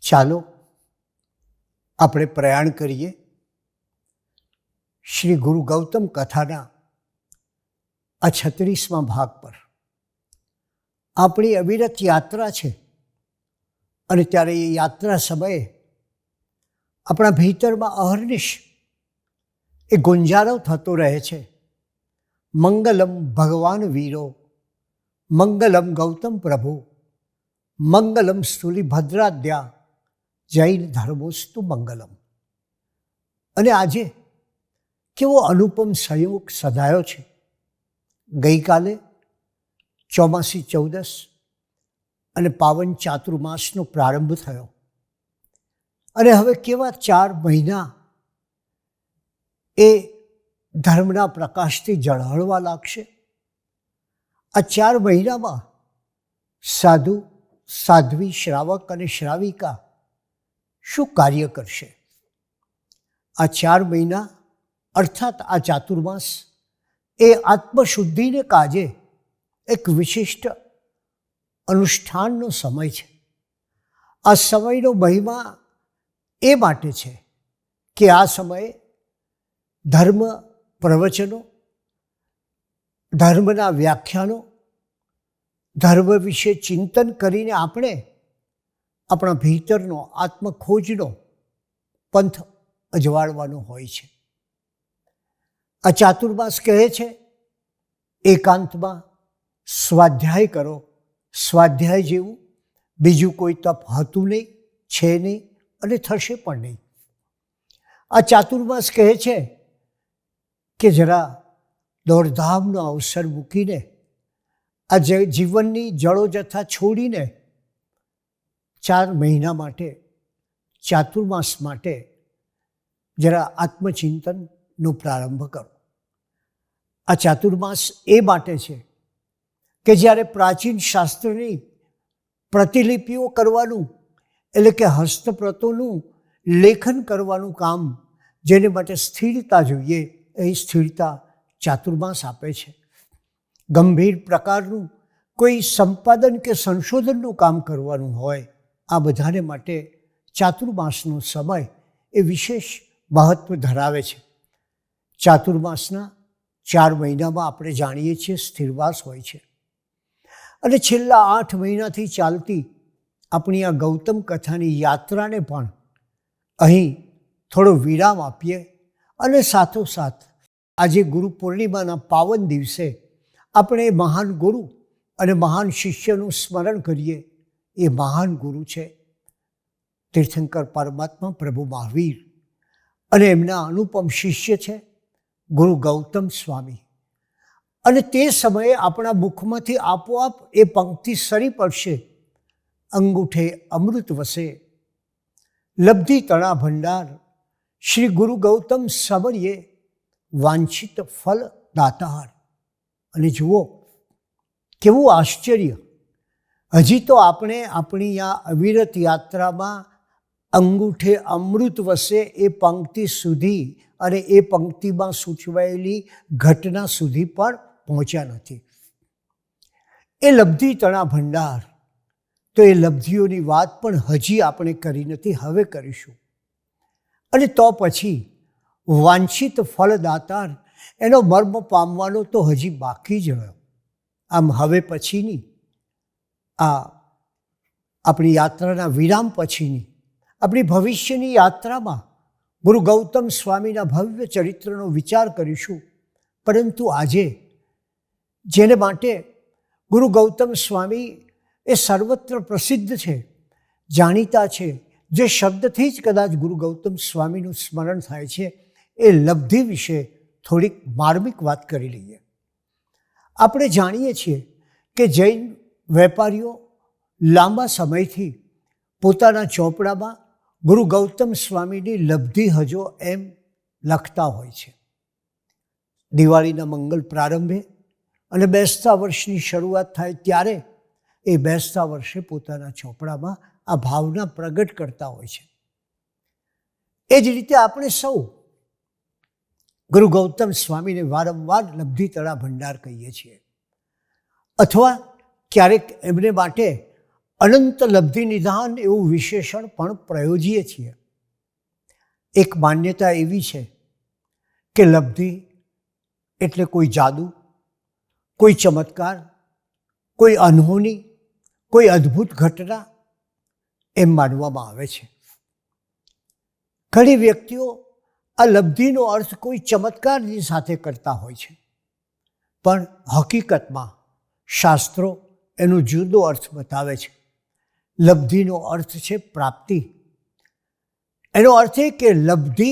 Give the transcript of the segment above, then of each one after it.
ચાલો આપણે પ્રયાણ કરીએ શ્રી ગુરુ ગૌતમ કથાના આ 36મા ભાગ પર. આપણી અવિરત યાત્રા છે અને ત્યારે એ યાત્રા સમયે આપણા ભીતરમાં અહર્નિશ એ ગુંજારો થતો રહે છે. મંગલમ ભગવાન વીરો, મંગલમ ગૌતમ પ્રભુ, મંગલમ સ્થૂલિભદ્રાદ્યા, જૈન ધર્મોસ્તુ મંગલમ. અને આજે કેવો અનુપમ સંયોગ સધાયો છે. ગઈકાલે ચોમાસી ચૌદસ અને પાવન ચાતુર્માસનો પ્રારંભ થયો અને હવે કેવા 4 મહિના એ ધર્મના પ્રકાશથી ઝળહળવા લાગશે. આ 4 મહિનામાં સાધુ, સાધ્વી, શ્રાવક અને શ્રાવિકા શું કાર્ય કરશે? આ 4 મહિના અર્થાત આ ચાતુર્માસ એ આત્મશુદ્ધિને કાજે એક વિશિષ્ટ અનુષ્ઠાનનો સમય છે. આ સમયનો મહિમા એ માટે છે કે આ સમયે ધર્મ પ્રવચનો, ધર્મના વ્યાખ્યાનો, ધર્મ વિશે ચિંતન કરીને આપણે આપણા ભીતરનો આત્મખોજનો પંથ અજવાળવાનો હોય છે. આ ચાતુર્માસ કહે છે એકાંતમાં સ્વાધ્યાય કરો. સ્વાધ્યાય જેવું બીજું કોઈ તપ હતું નહીં, છે નહીં અને થશે પણ નહીં. આ ચાતુર્માસ કહે છે કે જરા દોડધામનો અવસર મૂકીને, આ જીવનની જળોજથ્થા છોડીને 4 મહિના માટે, ચાતુર્માસ માટે જરા આત્મચિંતનનો પ્રારંભ કરો. આ ચાતુર્માસ એ માટે છે કે જ્યારે પ્રાચીન શાસ્ત્રની પ્રતિલિપિઓ કરવાનું, એટલે કે હસ્તપ્રતોનું લેખન કરવાનું કામ, જેને માટે સ્થિરતા જોઈએ, એ સ્થિરતા ચાતુર્માસ આપે છે. ગંભીર પ્રકારનું કોઈ સંપાદન કે સંશોધનનું કામ કરવાનું હોય, આ બધાને માટે ચાતુર્માસનો સમય એ વિશેષ મહત્વ ધરાવે છે. ચાતુર્માસના 4 મહિનામાં આપણે જાણીએ છીએ સ્થિરવાસ હોય છે અને છેલ્લા 8 મહિનાથી ચાલતી આપણી આ ગૌતમ કથાની યાત્રાને પણ અહીં થોડો વિરામ આપીએ અને સાથોસાથ આજે ગુરુ પૂર્ણિમાના પાવન દિવસે આપણે મહાન ગુરુ અને મહાન શિષ્યનું સ્મરણ કરીએ. એ મહાન ગુરુ છે તીર્થંકર પરમાત્મા પ્રભુ મહાવીર અને એમના અનુપમ શિષ્ય છે ગુરુ ગૌતમ સ્વામી. અને તે સમયે આપણા મુખમાંથી આપોઆપ એ પંક્તિ સરી પડશે, અંગૂઠે અમૃત વસે, લબ્ધિ તણા ભંડાર, શ્રી ગુરુ ગૌતમ સમર્યે, વાંછિત ફલ દાતાર. અને જુઓ કેવું આશ્ચર્ય! હજી તો આપણે આપણી આ અવિરત યાત્રામાં અંગૂઠે અમૃત વસે એ પંક્તિ સુધી અને એ પંક્તિમાં સૂચવાયેલી ઘટના સુધી પણ પહોંચ્યા નથી. એ લબ્ધિ તણા ભંડાર, તો એ લબ્ધિઓની વાત પણ હજી આપણે કરી નથી, હવે કરીશું. અને તો પછી વાંછિત ફલદાતાર, એનો મર્મ પામવાનો તો હજી બાકી જ રહ્યો. આમ હવે પછીની આ આપણી યાત્રાના વિરામ પછીની આપણી ભવિષ્યની યાત્રામાં ગુરુ ગૌતમ સ્વામીના ભવ્ય ચરિત્રનો વિચાર કરીશું. પરંતુ આજે જેને માટે ગુરુ ગૌતમ સ્વામી એ સર્વત્ર પ્રસિદ્ધ છે, જાણીતા છે, જે શબ્દથી જ કદાચ ગુરુ ગૌતમ સ્વામીનું સ્મરણ થાય છે, એ લબ્ધિ વિશે થોડીક માર્મિક વાત કરી લઈએ. આપણે જાણીએ છીએ કે જૈન વેપારીઓ લાંબા સમયથી પોતાના ચોપડામાં ગુરુ ગૌતમ સ્વામીની લબ્ધિ હજો એમ લખતા હોય છે. દિવાળીના મંગલ પ્રારંભે અને બેસતા વર્ષની શરૂઆત થાય ત્યારે એ બેસતા વર્ષે પોતાના ચોપડામાં આ ભાવના પ્રગટ કરતા હોય છે. એ જ રીતે આપણે સૌ ગુરુ ગૌતમ સ્વામીને વારંવાર લબ્ધિ તણા ભંડાર કહીએ છીએ, અથવા ક્યારેક એમને માટે અનંત લબ્ધિ નિધાન એવું વિશેષણ પણ પ્રયોજીએ છીએ. એક માન્યતા એવી છે કે લબ્ધિ એટલે કોઈ જાદુ, કોઈ ચમત્કાર, કોઈ અનહોની, કોઈ અદ્ભુત ઘટના એમ માનવામાં આવે છે. ઘણી વ્યક્તિઓ આ લબ્ધિનો અર્થ કોઈ ચમત્કારની સાથે કરતા હોય છે, પણ હકીકતમાં શાસ્ત્રો એનો જુદો અર્થ બતાવે છે. લબ્ધિનો અર્થ છે પ્રાપ્તિ. એનો અર્થ એ કે લબ્ધિ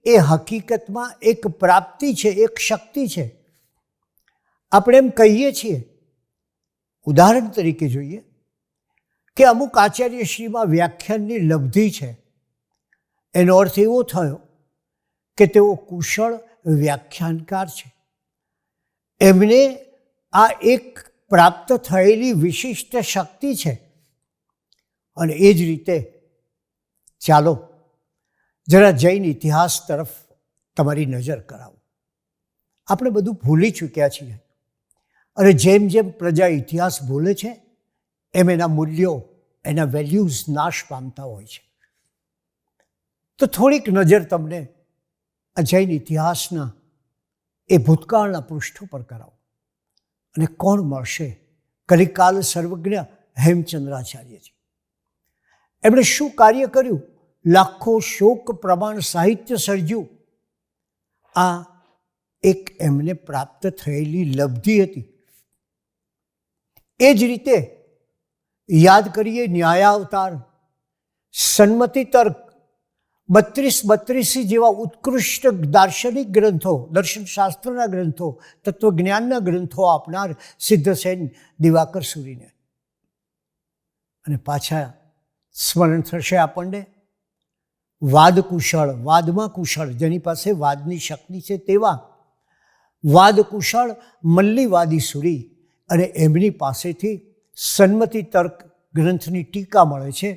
એ હકીકતમાં એક પ્રાપ્તિ છે, એક શક્તિ છે. આપણે એમ કહીએ છીએ, ઉદાહરણ તરીકે જોઈએ કે અમુક આચાર્યશ્રીમાં વ્યાખ્યાનની લબ્ધિ છે. એનો અર્થ એવો થયો કે તેઓ કુશળ વ્યાખ્યાનકાર છે. એમને આ એક પ્રાપ્ત થયેલી વિશિષ્ટ શક્તિ છે. અને એ જ રીતે ચાલો જરા જૈન ઇતિહાસ તરફ તમારી નજર કરાવો. આપણે બધું ભૂલી ચૂક્યા છીએ, અને જેમ જેમ પ્રજા ઇતિહાસ ભૂલે છે એમ એના મૂલ્યો, એના વેલ્યુઝ નાશ પામતા હોય છે. તો થોડીક નજર તમને આ જૈન ઇતિહાસના એ ભૂતકાળના પૃષ્ઠો પર કરાવો, અને કોણ મળશે? કલિકાલ સર્વજ્ઞ હેમચંદ્રાચાર્યજી. એમણે શું કાર્ય કર્યું? લાખો શોક પ્રમાણ સાહિત્ય સર્જ્યું. આ એક એમને પ્રાપ્ત થયેલી લબ્ધિ હતી. એ જ રીતે યાદ કરીએ ન્યાયાવતાર, સન્મતિ તર્ક, 32 જેવા ઉત્કૃષ્ટ દાર્શનિક ગ્રંથો, દર્શનશાસ્ત્રના ગ્રંથો, તત્વજ્ઞાનના ગ્રંથો આપનાર સિદ્ધસેન દિવાકર સુરીને. અને પાછા સ્મરણ થશે આપણને વાદકુશળ, વાદમાં કુશળ, જેની પાસે વાદની શક્તિ છે તેવા વાદકુશળ મલ્લીવાદી સુરી, અને એમની પાસેથી સન્મતિ તર્ક ગ્રંથની ટીકા મળે છે.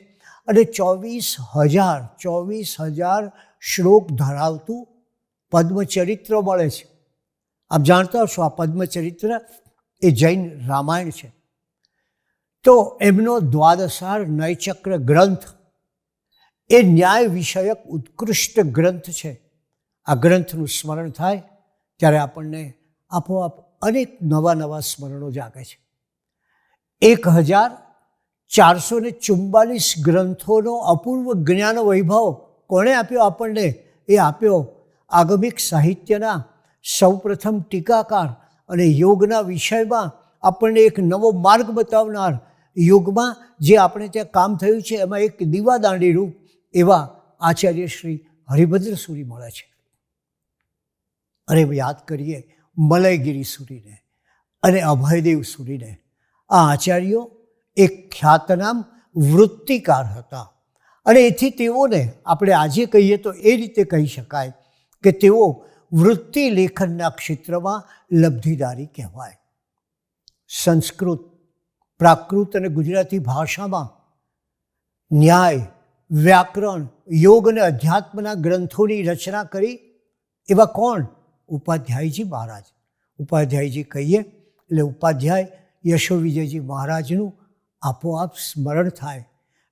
અને 24,000 શ્લોક ધરાવતું પદ્મચરિત્ર મળે છે. આપ જાણતા હશો, આ પદ્મચરિત્ર એ જૈન રામાયણ છે. તો એમનો દ્વાદશાર નયચક્ર ગ્રંથ એ ન્યાય વિષયક ઉત્કૃષ્ટ ગ્રંથ છે. આ ગ્રંથનું સ્મરણ થાય ત્યારે આપણને આપોઆપ અનેક નવા સ્મરણો જાગે છે. 1444 ગ્રંથોનો અપૂર્વ જ્ઞાન વૈભવ કોણે આપ્યો આપણને? એ આપ્યો આગમિક સાહિત્યના સૌપ્રથમ ટીકાકાર અને યોગના વિષયમાં આપણને એક નવો માર્ગ બતાવનાર, યોગમાં જે આપણે ત્યાં કામ થયું છે એમાં એક દીવાદાંડી રૂપ એવા આચાર્ય શ્રી હરિભદ્ર સુરી મળે છે. અને યાદ કરીએ મલયગીરી સુરીને અને અભયદેવ સુરીને. આ આચાર્યો એક ખ્યાતનામ વૃત્તિકાર હતા, અને એથી તેઓને આપણે આજે કહીએ તો એ રીતે કહી શકાય કે તેઓ વૃત્તિ લેખનના ક્ષેત્રમાં લબ્ધિદારી કહેવાય. સંસ્કૃત, પ્રાકૃત અને ગુજરાતી ભાષામાં ન્યાય, વ્યાકરણ, યોગ અને અધ્યાત્મના ગ્રંથોની રચના કરી એવા કોણ? ઉપાધ્યાયજી મહારાજ. ઉપાધ્યાયજી કહીએ એટલે ઉપાધ્યાય યશોવિજયજી મહારાજનું આપોઆપ સ્મરણ થાય.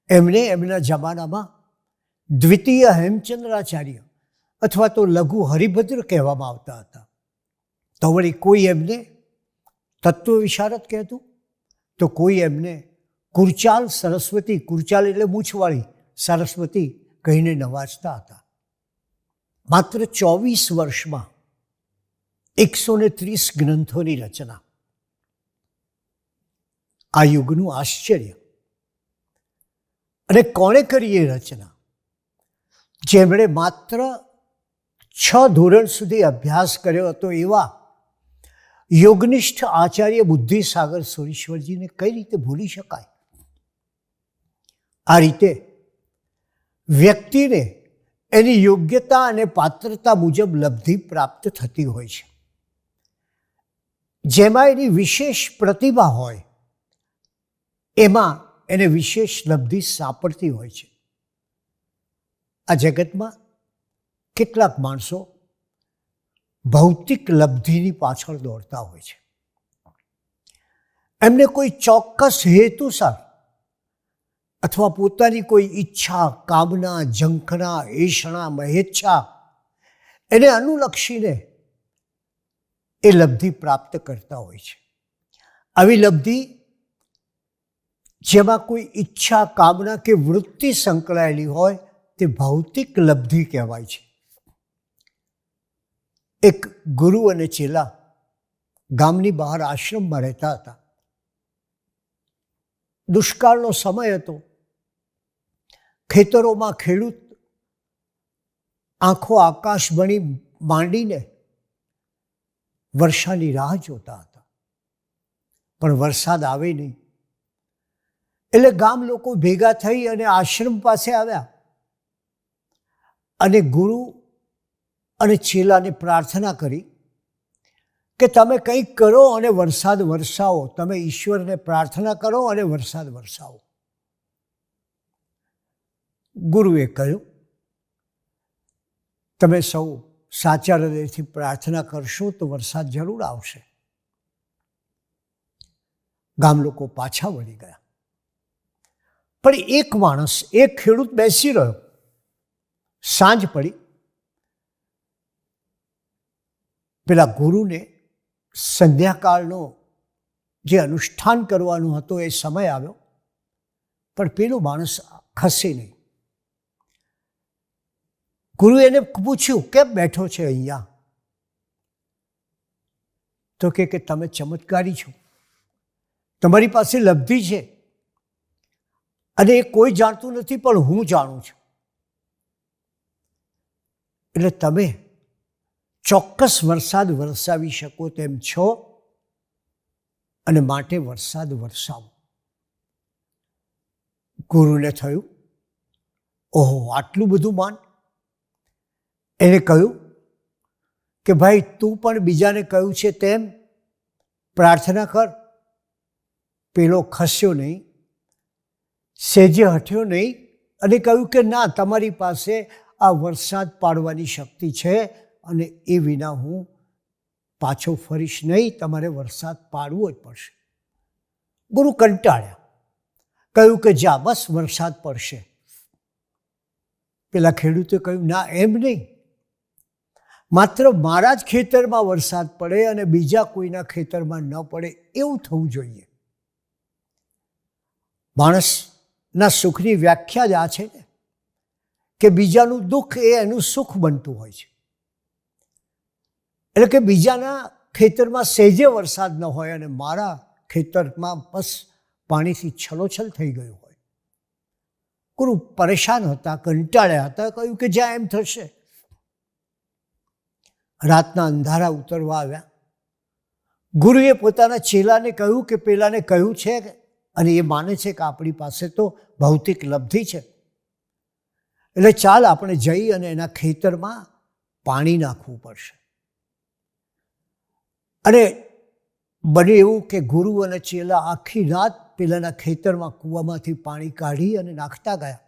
એમને એમના જમાનામાં દ્વિતીય હેમચંદ્રાચાર્ય અથવા તો લઘુ હરિભદ્ર કહેવામાં આવતા હતા. તો વળી કોઈ એમને તત્વ વિશારદ કહેતું, તો કોઈ એમને કુરચાલ સરસ્વતી, કુરચાલ એટલે મૂછવાળી સરસ્વતી કહીને નવાજતા હતા. માત્ર 24 વર્ષમાં 130 ગ્રંથોની રચના. આ યુગનું આશ્ચર્ય. અને કોણે કરી એ રચના? જેમણે માત્ર 6 ધોરણ સુધી અભ્યાસ કર્યો હતો એવા યોગનિષ્ઠ આચાર્ય બુદ્ધિસાગર સુરીશ્વરજીને કઈ રીતે ભૂલી શકાય? આ રીતે વ્યક્તિને એની યોગ્યતા અને પાત્રતા મુજબ લબ્ધિ પ્રાપ્ત થતી હોય છે. જેમાં એની વિશેષ પ્રતિભા હોય એમાં એને વિશેષ લબ્ધિ સાંપડતી હોય છે. આ જગતમાં કેટલાક માણસો ભૌતિક લબ્ધિની પાછળ દોડતા હોય છે. એમને કોઈ ચોક્કસ હેતુસર અથવા પોતાની કોઈ ઈચ્છા, કામના, ઝંખના, એષણા, મહેચ્છા એને અનુલક્ષીને એ લબ્ધિ પ્રાપ્ત કરતા હોય છે. આવી લબ્ધિ જેમાં કોઈ ઈચ્છા, કામના કે વૃત્તિ સંકળાયેલી હોય તે ભૌતિક લબ્ધિ કહેવાય છે. એક ગુરુ અને ચેલા ગામની બહાર આશ્રમમાં રહેતા હતા. દુષ્કાળનો સમય હતો. ખેતરોમાં ખેડૂત આંખો આકાશ બની માંડીને વર્ષાની રાહ જોતા હતા, પણ વરસાદ આવે નહીં. એટલે ગામ લોકો ભેગા થઈ અને આશ્રમ પાસે આવ્યા અને ગુરુ અને ચેલાને પ્રાર્થના કરી કે તમે કંઈક કરો અને વરસાદ વરસાવો. તમે ઈશ્વરને પ્રાર્થના કરો અને વરસાદ વરસાવો. ગુરુએ કહ્યું, તમે સૌ સાચા હૃદયથી પ્રાર્થના કરશો તો વરસાદ જરૂર આવશે. ગામ લોકો પાછા વળી ગયા. પણ એક માણસ, એક ખેડૂત બેસી રહ્યો. સાંજ પડી. પેલા ગુરુને સંધ્યાકાળનો જે અનુષ્ઠાન કરવાનું હતો એ સમય આવ્યો, પણ પેલો માણસ ખસે નહીં. ગુરુએ એને પૂછ્યું, કેમ બેઠો છે અહીંયા? તો કે તમે ચમત્કારી છો, તમારી પાસે લબ્ધિ છે અને એ કોઈ જાણતું નથી, પણ હું જાણું છું. એટલે તમે ચોક્કસ વરસાદ વરસાવી શકો તેમ છો અને માટે વરસાદ વરસાવો. ગુરુને થયું, ઓહો, આટલું બધું માન. એને કહ્યું કે ભાઈ, તું પણ બીજાને કહ્યું છે તેમ પ્રાર્થના કર. પેલો ખસ્યો નહીં, સેજે હટ્યો નહીં અને કહ્યું કે ના, તમારી પાસે આ વરસાદ પાડવાની શક્તિ છે અને એ વિના હું પાછો ફરીશ નહીં. તમારે વરસાદ પાડવો જ પડશે. ગુરુ કંટાળ્યા. કહ્યું કે જા, બસ વરસાદ પડશે. પેલા ખેડૂતે કહ્યું, ના, એમ નહીં. માત્ર મારા જ ખેતરમાં વરસાદ પડે અને બીજા કોઈના ખેતરમાં ન પડે એવું થવું જોઈએ. માણસના સુખની વ્યાખ્યા જ આ છે ને, કે બીજાનું દુઃખ એ એનું સુખ બનતું હોય છે. એટલે કે બીજાના ખેતરમાં સહેજે વરસાદ ન હોય અને મારા ખેતરમાં બસ પાણીથી છલોછલ થઈ ગયું હોય. ગુરુ પરેશાન હતા, કંટાળ્યા હતા. કહ્યું કે જ્યાં એમ થશે. રાતના અંધારા ઉતરવા આવ્યા. ગુરુએ પોતાના ચેલાને કહ્યું કે પેલાને કહ્યું છે અને એ માને છે કે આપણી પાસે તો ભૌતિક લબ્ધિ છે, એટલે ચાલ આપણે જઈ અને એના ખેતરમાં પાણી નાખવું પડશે. અને બને એવું કે ગુરુ અને ચેલા આખી રાત પેલાના ખેતરમાં કૂવામાંથી પાણી કાઢી અને નાખતા ગયા.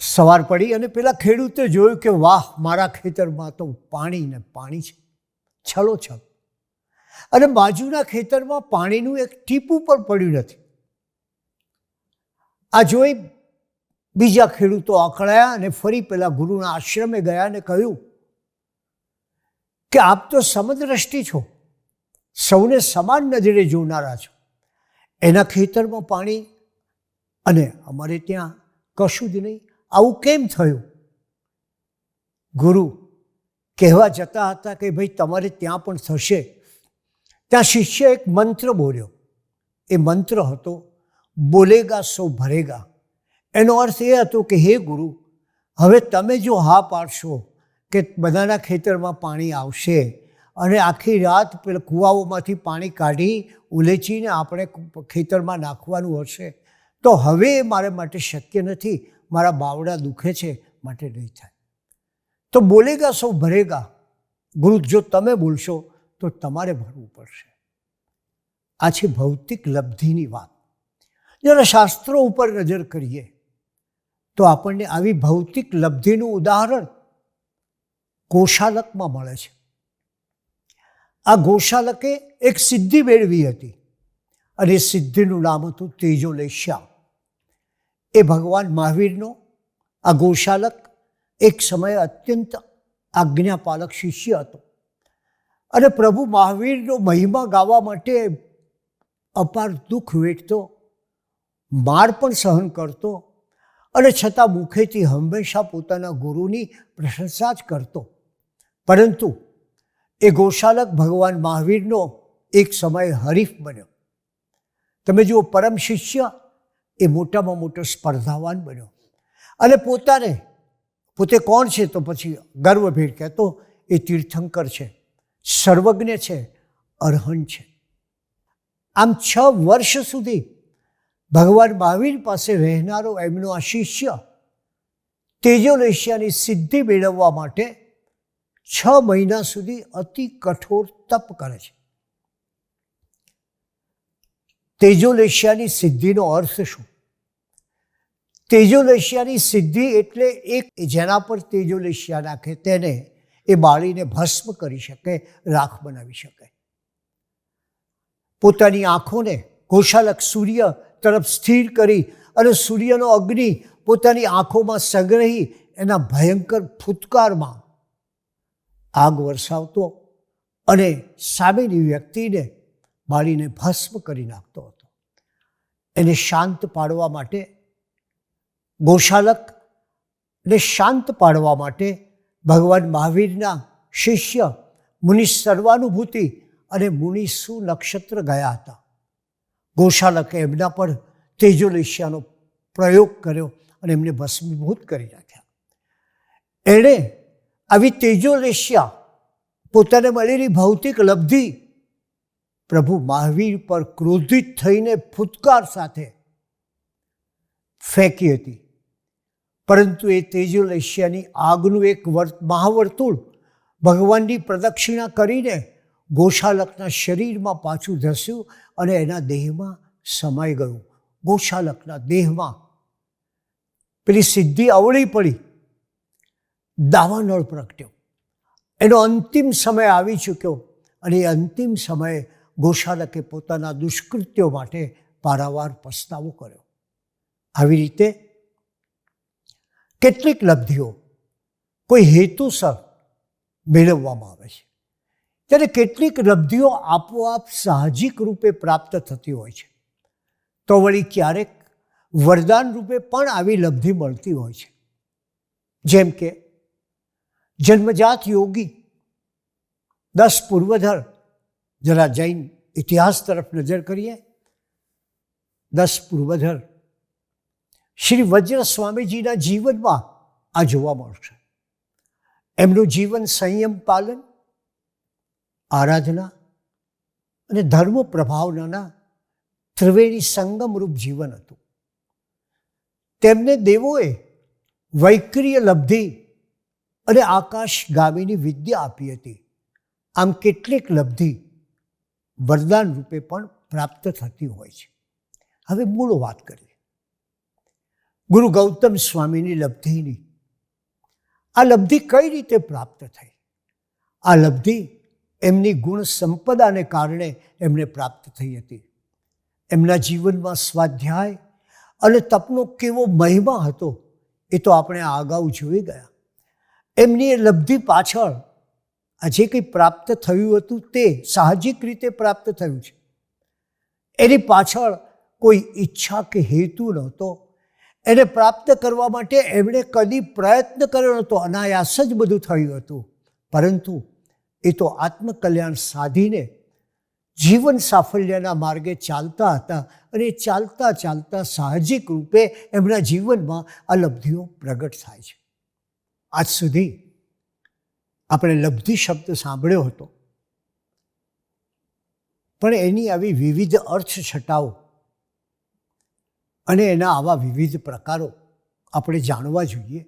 સવાર પડી અને પેલા ખેડૂતે જોયું કે વાહ, મારા ખેતરમાં તો પાણી ને પાણી છે, છલોછલ. અને બાજુના ખેતરમાં પાણીનું એક ટીપું પણ પડ્યું નથી. આ જોઈ બીજા ખેડૂતો અકળાયા અને ફરી પેલા ગુરુના આશ્રમે ગયા અને કહ્યું કે આપ તો સમદ્રષ્ટિ છો, સૌને સમાન નજરે જોનારા છો. એના ખેતરમાં પાણી અને અમારે ત્યાં કશું જ નહીં, આવું કેમ થયું? ગુરુ કહેવા જતા હતા કે ભાઈ, તમારે ત્યાં પણ થશે. ત્યાં શિષ્ય એક મંત્ર બોલ્યો. એ મંત્ર હતો, બોલેગા સો ભરેગા. એનો અર્થ એ હતો કે હે ગુરુ, હવે તમે જો હા પાડશો કે બધાના ખેતરમાં પાણી આવશે અને આખી રાત પેલા કૂવાઓમાંથી પાણી કાઢી ઉલેચીને આપણે ખેતરમાં નાખવાનું હશે, તો હવે મારા માટે શક્ય નથી. મારા બાવડા દુખે છે, માટે નહીં થાય. તો બોલેગા સો ભરેગા. ગુરુ, જો તમે બોલશો તો તમારે ભરવું પડશે. આ છે ભૌતિક લબ્ધિની વાત. જરા શાસ્ત્રો ઉપર નજર કરીએ તો આપણને આવી ભૌતિક લબ્ધિનું ઉદાહરણ ગોશાલકમાં મળે છે. આ ગોશાલકે એક સિદ્ધિ મેળવી હતી અને સિદ્ધિનું નામ હતું તેજોલેશ્યા. એ ભગવાન મહાવીરનો આ ગોશાલક એક સમયે અત્યંત આજ્ઞાપાલક શિષ્ય હતો અને પ્રભુ મહાવીરનો મહિમા ગાવા માટે અપાર દુઃખ વેઠતો, માર પણ સહન કરતો અને છતાં મુખેથી હંમેશા પોતાના ગુરુની પ્રશંસા જ કરતો. પરંતુ એ ગોશાલક ભગવાન મહાવીરનો એક સમયે હરીફ બન્યો. તમે જુઓ, પરમ શિષ્ય એ મોટામાં મોટો સ્પર્ધાવાન બન્યો અને પોતે કોણ છે તો પછી ગર્વભેર કહેતો એ તીર્થંકર છે, સર્વજ્ઞ છે, અરહંત છે. આમ 6 વર્ષ સુધી ભગવાન મહાવીર પાસે રહેનારો એમનો આ શિષ્ય તેજોલેશ્યાની સિદ્ધિ મેળવવા માટે 6 મહિના સુધી અતિ કઠોર તપ કરે છે. તેજોલેશ્યાની સિદ્ધિનો અર્થ શું? તેજોલેશ્યાની સિદ્ધિ એટલે એક જેના પર તેજોલેશ્યા નાખે તેને એ બાળીને ભસ્મ કરી શકે, રાખ બનાવી શકે. પોતાની આંખોને ગોશાલક સૂર્ય તરફ સ્થિર કરી અને સૂર્યનો અગ્નિ પોતાની આંખોમાં સંગ્રહી એના ભયંકર ફૂટકારમાં આગ વરસાવતો અને સામેની વ્યક્તિને બાળીને ભસ્મ કરી નાખતો હતો. એને શાંત પાડવા માટે, ગોશાલકને શાંત પાડવા માટે ભગવાન મહાવીરના શિષ્ય મુનિ સર્વાનુભૂતિ અને મુનિ સુનક્ષત્ર ગયા હતા. ગોશાલકે એમના પર તેજોલેશ્યાનો પ્રયોગ કર્યો અને એમને ભસ્મીભૂત કરી નાખ્યા. એણે આવી તેજોલેશ્યા પોતાને મળેલી ભૌતિક લબ્ધિ પ્રભુ મહાવીર પર ક્રોધિત થઈને ફૂટકાર સાથે ફેંકી હતી. પરંતુ એ તેજોલેશ્યાની આગનું એક મહાવર્તુળ ભગવાનની પ્રદક્ષિણા કરીને ગોશાલકના શરીરમાં પાછું ધસ્યું અને એના દેહમાં સમાઈ ગયું. ગોશાલકના દેહમાં પેલી સિદ્ધિ અવળી પડી, દાવાનળ પ્રગટ્યો. એનો અંતિમ સમય આવી ચૂક્યો અને એ અંતિમ સમયે ગોશાલકે પોતાના દુષ્કૃત્યો માટે પારાવાર પસ્તાવો કર્યો. આવી રીતે કેટલીક લબ્ધિઓ કોઈ હેતુસર મેળવવામાં આવે છે, ત્યારે કેટલીક લબ્ધિઓ આપોઆપ સાહજિક રૂપે પ્રાપ્ત થતી હોય છે. તો વળી ક્યારેક વરદાન રૂપે પણ આવી લબ્ધિ મળતી હોય છે. જેમ કે જન્મજાત યોગી 10 પૂર્વધર, જરા જૈન ઇતિહાસ તરફ નજર કરીએ. 10 પૂર્વધર શ્રી વજ્ર સ્વામીજીના જીવનમાં આ જોવા મળશે. એમનું જીવન સંયમ પાલન, આરાધના અને ધર્મ પ્રભાવનાના ત્રિવેણી સંગમરૂપ જીવન હતું. તેમને દેવોએ વૈક્રિય લબ્ધિ અને આકાશગામીની વિદ્યા આપી હતી. આમ કેટલીક લબ્ધિ વરદાન રૂપે પણ પ્રાપ્ત થતી હોય છે. હવે મૂળ વાત કરીએ ગુરુ ગૌતમ સ્વામીની લબ્ધિની. આ લબ્ધિ કઈ રીતે પ્રાપ્ત થઈ? આ લબ્ધિ એમની ગુણ સંપદાને કારણે એમને પ્રાપ્ત થઈ હતી. એમના જીવનમાં સ્વાધ્યાય અને તપનો કેવો મહિમા હતો એ તો આપણે અગાઉ જોઈ ગયા. એમની એ લબ્ધિ પાછળ આ જે કંઈ પ્રાપ્ત થયું હતું તે સાહજિક રીતે પ્રાપ્ત થયું છે. એની પાછળ કોઈ ઈચ્છા કે હેતુ નહોતો. એને પ્રાપ્ત કરવા માટે એમણે કદી પ્રયત્ન કર્યો નહોતો. અનાયાસ જ બધું થયું હતું. પરંતુ એ તો આત્મકલ્યાણ સાધીને જીવન સાફલ્યના માર્ગે ચાલતા હતા અને ચાલતા ચાલતા સાહજિક રૂપે એમના જીવનમાં આ લબ્ધિઓ પ્રગટ થાય છે. આજ સુધી આપણે લબ્ધિ શબ્દ સાંભળ્યો હતો, પણ એની આવી વિવિધ અર્થ છટાઓ અને એના આવા વિવિધ પ્રકારો આપણે જાણવા જોઈએ.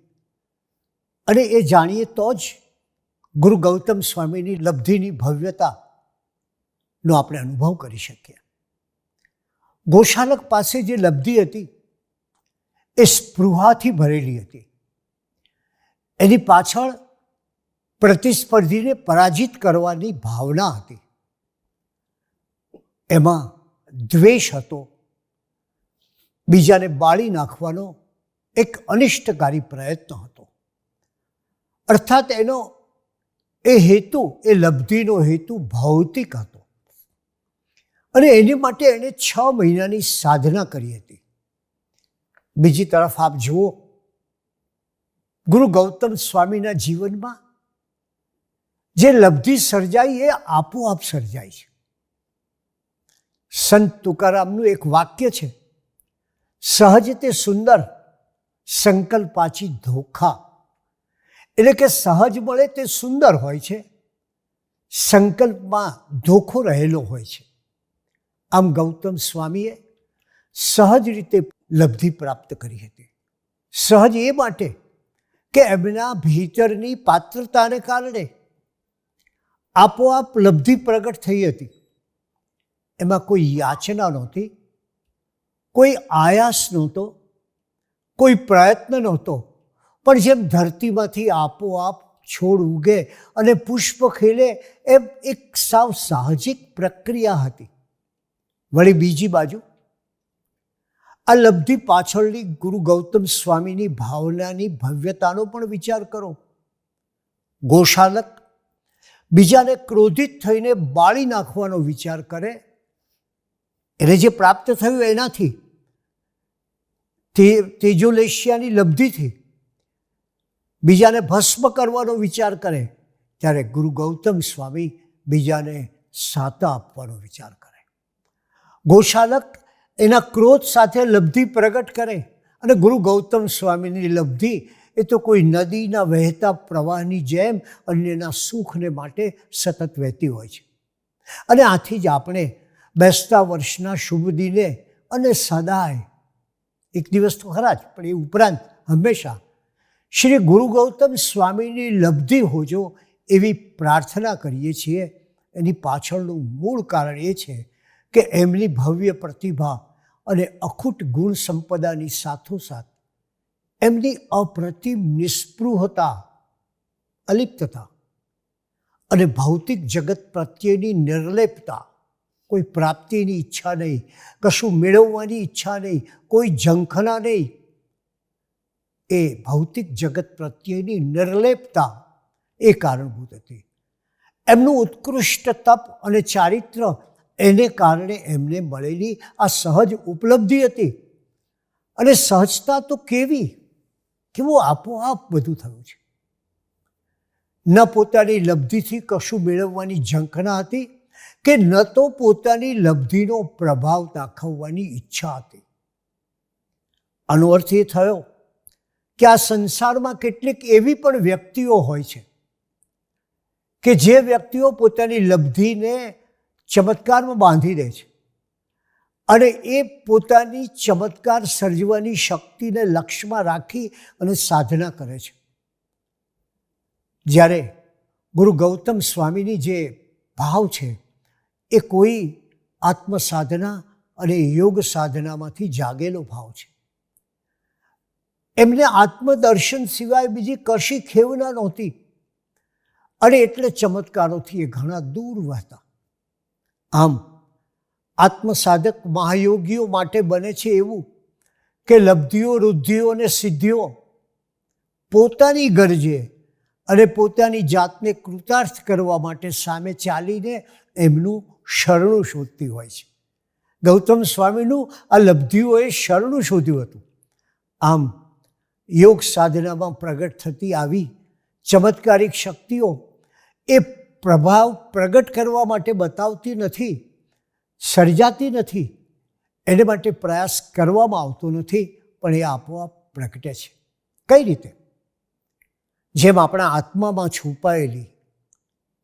અને એ જાણીએ તો જ ગુરુ ગૌતમ સ્વામીની લબ્ધિની ભવ્યતાનો આપણે અનુભવ કરી શકીએ. ગોશાલક પાસે જે લબ્ધિ હતી એ સ્પૃહાથી ભરેલી હતી. એની પાછળ પ્રતિસ્પર્ધીને પરાજિત કરવાની ભાવના હતી. એમાં દ્વેષ હતો, બીજાને બાળી નાખવાનો એક અનિષ્ટકારી પ્રયત્ન હતો. અર્થાત એનો એ હેતુ, એ લબ્ધિનો હેતુ ભૌતિક હતો અને એની માટે એણે 6 મહિનાની સાધના કરી હતી. બીજી તરફ આપ જુઓ, ગુરુ ગૌતમ સ્વામીના જીવનમાં જે લબ્ધિ સર્જાઈ એ આપોઆપ સર્જાય છે. સંત તુકારામનું એક વાક્ય છે, સહજ તે સુંદર સંકલ્પાચી ધોખા. એટલે કે સહજ મળે તે સુંદર હોય છે, સંકલ્પમાં ધોખો રહેલો હોય છે. આમ ગૌતમ સ્વામીએ સહજ રીતે લબ્ધિ પ્રાપ્ત કરી હતી. સહજ એ માટે કે એમના ભીતરની પાત્રતાને કારણે આપોઆપ લબ્ધિ પ્રગટ થઈ હતી. એમાં કોઈ યાચના નહોતી, કોઈ આયાસ નહોતો, કોઈ પ્રયત્ન નહોતો, પણ જેમ ધરતીમાંથી આપોઆપ છોડ ઉગે અને પુષ્પ ખીલે એમ એક સાવ સાહજિક પ્રક્રિયા હતી. વળી બીજી બાજુ આ લબ્ધિ પાછળની ગુરુ ગૌતમ સ્વામીની ભાવનાની ભવ્યતાનો પણ વિચાર કરો. ગોશાલક બીજાને ક્રોધિત થઈને બાળી નાખવાનો વિચાર કરે, એને જે પ્રાપ્ત થયું એનાથી, તેજોલેશિયાની લબ્ધિથી બીજાને ભસ્મ કરવાનો વિચાર કરે, ત્યારે ગુરુ ગૌતમ સ્વામી બીજાને સાતા આપવાનો વિચાર કરે. ગોશાલક એના ક્રોધ સાથે લબ્ધિ પ્રગટ કરે અને ગુરુ ગૌતમ સ્વામીની લબ્ધિ એ તો કોઈ નદીના વહેતા પ્રવાહની જેમ અન્યના સુખને માટે સતત વહેતી હોય છે. અને આથી જ આપણે બેસતા વર્ષના શુભ દિને અને સદાય, એક દિવસ તો ખરા જ, પણ એ ઉપરાંત હંમેશા શ્રી ગુરુ ગૌતમ સ્વામીની લબ્ધિ હોજો એવી પ્રાર્થના કરીએ છીએ. એની પાછળનું મૂળ કારણ એ છે કે એમની ભવ્ય પ્રતિભા અને અખૂટ ગુણ સંપદાની સાથોસાથ એમની અપ્રતિમ નિસ્પૃહતા, અલિપ્તતા અને ભૌતિક જગત પ્રત્યેની નિર્લેપતા, કોઈ પ્રાપ્તિની ઈચ્છા નહીં, કશું મેળવવાની ઈચ્છા નહીં, કોઈ ઝંખના નહીં, એ ભૌતિક જગત પ્રત્યેની નિર્લેપતા એ કારણભૂત હતી. એમનું ઉત્કૃષ્ટ તપ અને ચારિત્ર, એને કારણે એમને મળેલી આ સહજ ઉપલબ્ધિ હતી. અને સહજતા તો કેવું આપોઆપ બધું થયું છે. ન પોતાની લબ્ધિથી કશું મેળવવાની ઝંખના હતી કે ન તો પોતાની લબ્ધિનો પ્રભાવ દાખવવાની ઈચ્છા હતી. આનો અર્થ એ થયો કે આ સંસારમાં કેટલીક એવી પણ વ્યક્તિઓ હોય છે કે જે વ્યક્તિઓ પોતાની લબ્ધિને ચમત્કારમાં બાંધી દે છે અને એ પોતાની ચમત્કાર સર્જવાની શક્તિને લક્ષ્યમાં રાખી અને સાધના કરે છે. જ્યારે ગુરુ ગૌતમ સ્વામીની જે ભાવ છે એ કોઈ આત્મસાધના અને યોગ સાધનામાંથી જાગેલો ભાવ છે. એમને આત્મદર્શન સિવાય બીજી કશી ખેવના નહોતી અને એટલે ચમત્કારોથી એ ઘણા દૂર વહેતા. આમ આત્મસાધક મહાયોગીઓ માટે બને છે એવું કે લબ્ધિઓ, રુદ્ધિઓ અને સિદ્ધિઓ પોતાની ગરજે અને પોતાની જાતને કૃતાર્થ કરવા માટે સામે ચાલીને એમનું શરણું શોધતી હોય છે. ગૌતમ સ્વામીનું આ લબ્ધિઓએ શરણું શોધ્યું હતું. આમ યોગ સાધનામાં પ્રગટ થતી આવી ચમત્કારિક શક્તિઓ એ પ્રભાવ પ્રગટ કરવા માટે બતાવતી નથી, સર્જાતી નથી, એને માટે પ્રયાસ કરવામાં આવતો નથી, પણ એ આપોઆપ પ્રગટે છે. કઈ રીતે? જેમ આપણા આત્મામાં છુપાયેલી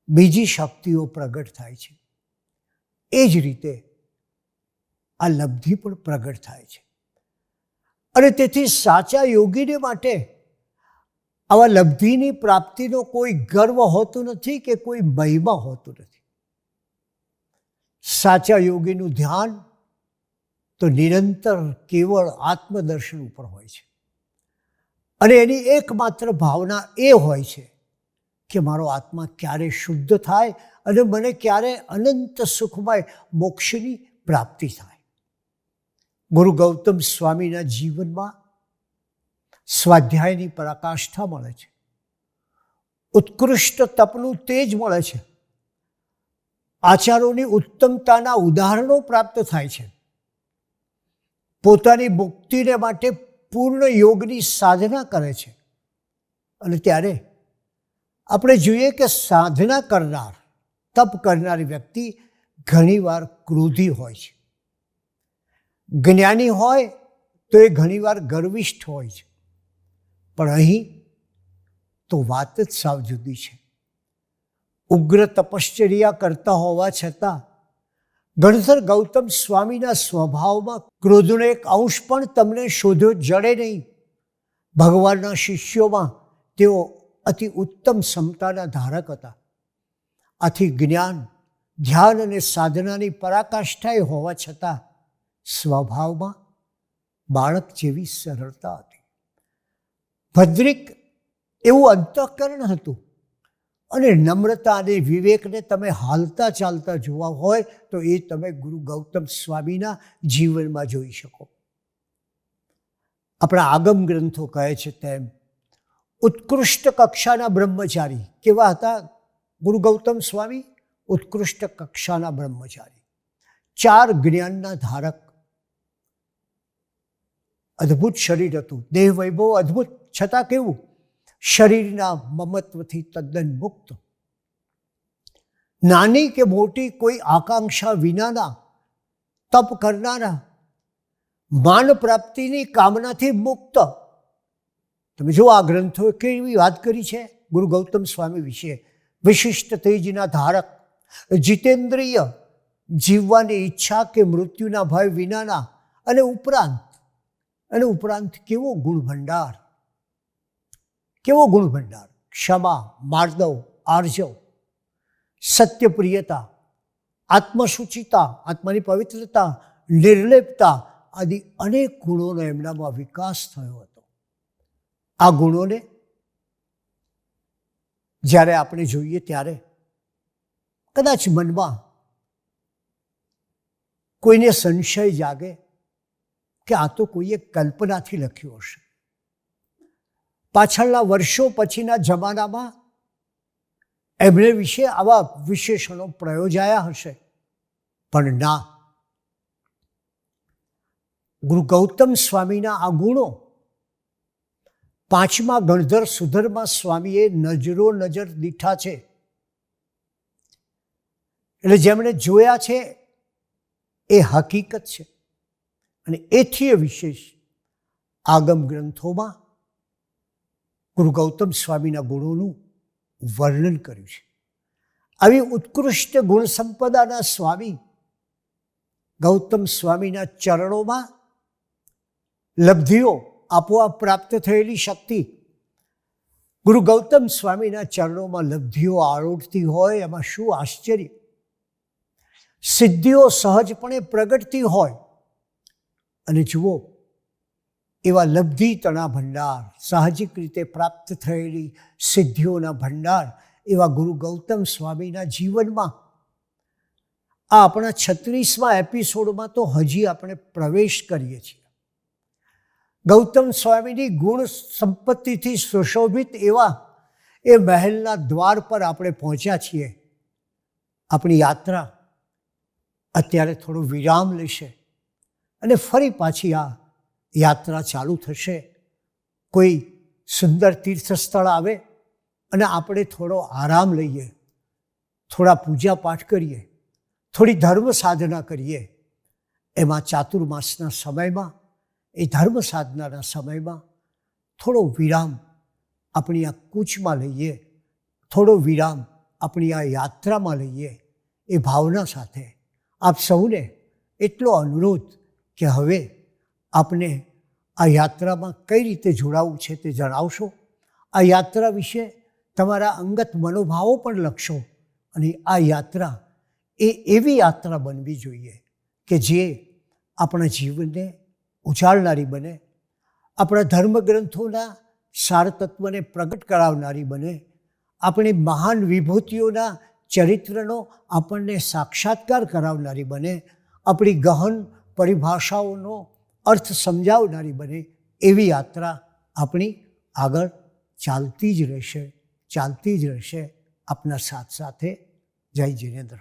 બીજી શક્તિઓ પ્રગટ થાય છે, એ જ રીતે આ લબ્ધિ પણ પ્રગટ થાય છે. અને તેથી સાચા યોગીને માટે આવા લબ્ધિની પ્રાપ્તિનો કોઈ ગર્વ હોતો નથી કે કોઈ મહિમા હોતો નથી. સાચા યોગીનું ધ્યાન તો નિરંતર કેવળ આત્મદર્શન ઉપર હોય છે અને એની એકમાત્ર ભાવના એ હોય છે કે મારો આત્મા ક્યારે શુદ્ધ થાય અને મને ક્યારે અનંત સુખમય મોક્ષની પ્રાપ્તિ થાય. ગુરુ ગૌતમ સ્વામીના જીવનમાં સ્વાધ્યાયની પરાકાષ્ઠા મળે છે, ઉત્કૃષ્ટ તપનું તેજ મળે છે, આચારોની ઉત્તમતાના ઉદાહરણો પ્રાપ્ત થાય છે, પોતાની મુક્તિને માટે પૂર્ણ યોગની સાધના કરે છે. અને ત્યારે આપણે જોઈએ કે સાધના કરનાર, તપ કરનારી વ્યક્તિ ઘણીવાર ક્રોધી હોય છે. જ્ઞાની હોય તો એ ઘણીવાર ગર્વિષ્ઠ હોય છે. પણ અહીં તો વાત જ સાવ જુદી છે. ઉગ્ર તપશ્ચર્યા કરતા હોવા છતાં ગણધર ગૌતમ સ્વામીના સ્વભાવમાં ક્રોધનો એક અંશ પણ તમને શોધ્યો જડે નહીં. ભગવાનના શિષ્યોમાં તેઓ અતિ ઉત્તમ ક્ષમતાના ધારક હતા. આથી જ્ઞાન, ધ્યાન અને સાધનાની પરાકાષ્ઠાએ હોવા છતાં સ્વભાવમાં બાળક જેવી સરળતા હતી. ભદ્રિક એવું અંતઃકરણ હતું. અને નમ્રતા અને વિવેકને તમે હાલતા ચાલતા જોવા હોય તો એ તમે ગુરુ ગૌતમ સ્વામીના જીવનમાં જોઈ શકો. આપણા આગમ ગ્રંથો કહે છે તેમ ઉત્કૃષ્ટ કક્ષાના બ્રહ્મચારી કેવા હતા ગુરુ ગૌતમ સ્વામી? ઉત્કૃષ્ટ કક્ષાના બ્રહ્મચારી, 4 જ્ઞાનના ધારક. અદ્ભુત શરીર હતું, દેહ વૈભવ અદ્ભુત, છતાં કેવું? શરીરના મમત્વથી તદ્દન મુક્ત. નાની કે મોટી કોઈ આકાંક્ષા વિનાના તપ કરનારા, માન પ્રાપ્તિની કામનાથી મુક્ત. તમે જો આ ગ્રંથોએ કેવી વાત કરી છે ગુરુ ગૌતમ સ્વામી વિશે. વિશિષ્ટ તેજના ધારક, જીતેન્દ્રિય, જીવવાની ઈચ્છા કે મૃત્યુના ભય વિનાના, અને ઉપરાંત કેવો ગુણ ભંડાર, કેવો ગુણ ભંડાર! ક્ષમા, માર્દવ, આર્જવ, સત્યપ્રિયતા, આત્મસુચિતા, આત્માની પવિત્રતા, નિર્લેપતા આદિ અનેક ગુણોનો એમનામાં વિકાસ થયો હતો. આ ગુણોને જ્યારે આપણે જોઈએ ત્યારે કદાચ મનમાં કોઈને સંશય જાગે કે આ તો કોઈએ કલ્પનાથી લખ્યું હશે. પાછળના વર્ષો પછીના જમાનામાં એમણે વિશે આવા વિશેષણો પ્રયોજાયા હશે. પણ ના, ગુરુ ગૌતમ સ્વામીના આ ગુણો 5મા ગણધર સુધર્મા સ્વામીએ નજરો નજર દીઠા છે. એટલે જેમણે જોયા છે એ હકીકત છે. અને એથી વિશેષ આગમ ગ્રંથોમાં ગુરુ ગૌતમ સ્વામીના ગુણોનું વર્ણન કર્યું છે. આવી ઉત્કૃષ્ટ ગુણ સંપદાના સ્વામી ગૌતમ સ્વામીના ચરણોમાં લબ્ધિઓ, આપોઆપ પ્રાપ્ત થયેલી શક્તિ, ગુરુ ગૌતમ સ્વામીના ચરણોમાં લબ્ધિઓ આરોઢતી હોય એમાં શું આશ્ચર્ય! સિદ્ધિઓ સહજપણે પ્રગટતી હોય. અને જુઓ, એવા લબ્ધિતણા ભંડાર, સાહજિક રીતે પ્રાપ્ત થયેલી સિદ્ધિઓના ભંડાર એવા ગુરુ ગૌતમ સ્વામીના જીવનમાં આ આપણા 36મા એપિસોડમાં તો હજી આપણે પ્રવેશ કરીએ છીએ. ગૌતમ સ્વામીની ગુણ સંપત્તિથી સુશોભિત એવા એ મહેલના દ્વાર પર આપણે પહોંચ્યા છીએ. આપણી યાત્રા અત્યારે થોડો વિરામ લેશે અને ફરી પાછી આ યાત્રા ચાલુ થશે. કોઈ સુંદર તીર્થસ્થળ આવે અને આપણે થોડો આરામ લઈએ, થોડા પૂજા પાઠ કરીએ, થોડી ધર્મ સાધના કરીએ. એમાં ચાતુર્માસના સમયમાં, એ ધર્મ સાધનાના સમયમાં થોડો વિરામ આપણી આ કૂચમાં લઈએ, થોડો વિરામ આપણી આ યાત્રામાં લઈએ. એ ભાવના સાથે આપ સૌને એટલો અનુરોધ કે હવે આપને આ યાત્રામાં કઈ રીતે જોડાવું છે તે જણાવશો. આ યાત્રા વિશે તમારા અંગત મનોભાવો પણ લખશો. અને આ યાત્રા એ એવી યાત્રા બનવી જોઈએ કે જે આપણા જીવનને ઉજાળનારી બને, આપણા ધર્મગ્રંથોના સારતત્વને પ્રગટ કરાવનારી બને, આપણી મહાન વિભૂતિઓના ચરિત્રનો આપણને સાક્ષાત્કાર કરાવનારી બને આપણી ગહન પરિભાષાઓનો અર્થ સમજાવનારી બને એવી યાત્રા આપણી આગળ ચાલતી જ રહેશે આપના સાથ સાથે. જય જિનેન્દ્ર.